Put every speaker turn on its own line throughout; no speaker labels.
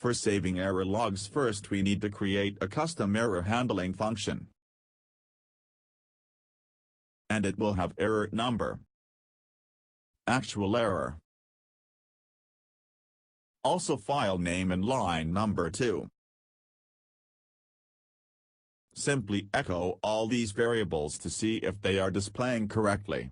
For saving error logs, first we need to create a custom error handling function. And it will have error number, actual error, also file name and line number too. Simply echo all these variables to see if they are displaying correctly.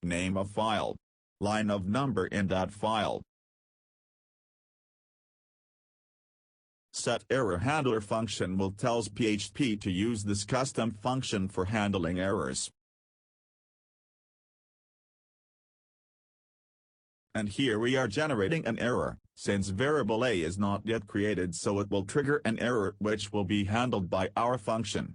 Name of file, line of number in that file. Set error handler function will tells PHP to use this custom function for handling errors. And here we are generating an error, since variable a is not yet created, so it will trigger an error which will be handled by our function.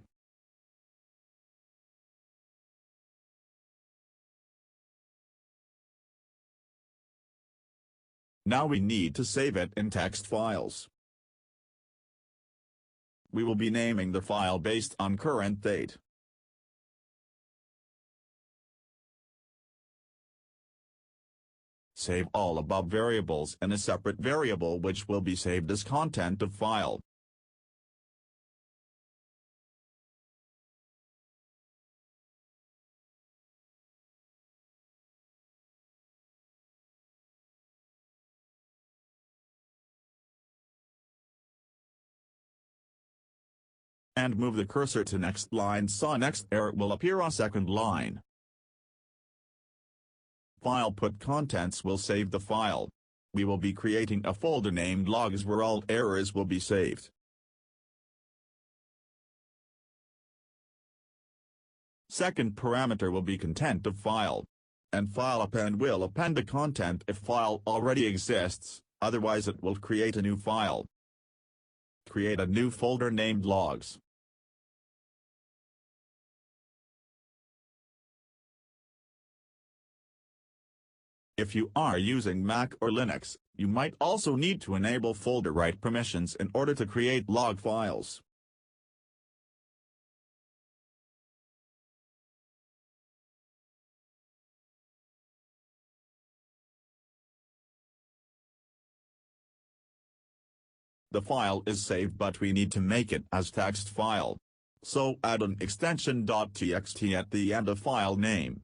Now we need to save it in text files. We will be naming the file based on current date. Save all above variables in a separate variable which will be saved as content of file. And move the cursor to next line so next error will appear on second line. File put contents will save the file. We will be creating a folder named logs where all errors will be saved. Second parameter will be content of file. And file append will append the content if file already exists, otherwise it will create a new file. Create a new folder named logs. If you are using Mac or Linux, you might also need to enable folder write permissions in order to create log files. The file is saved, but we need to make it as text file. So add an extension .txt at the end of file name.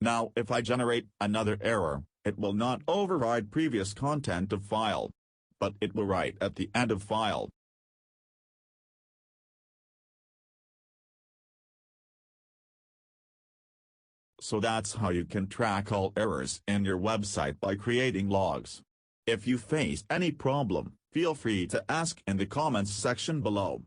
Now if I generate another error, it will not override previous content of file, but it will write at the end of file. So that's how you can track all errors in your website by creating logs. If you face any problem, feel free to ask in the comments section below.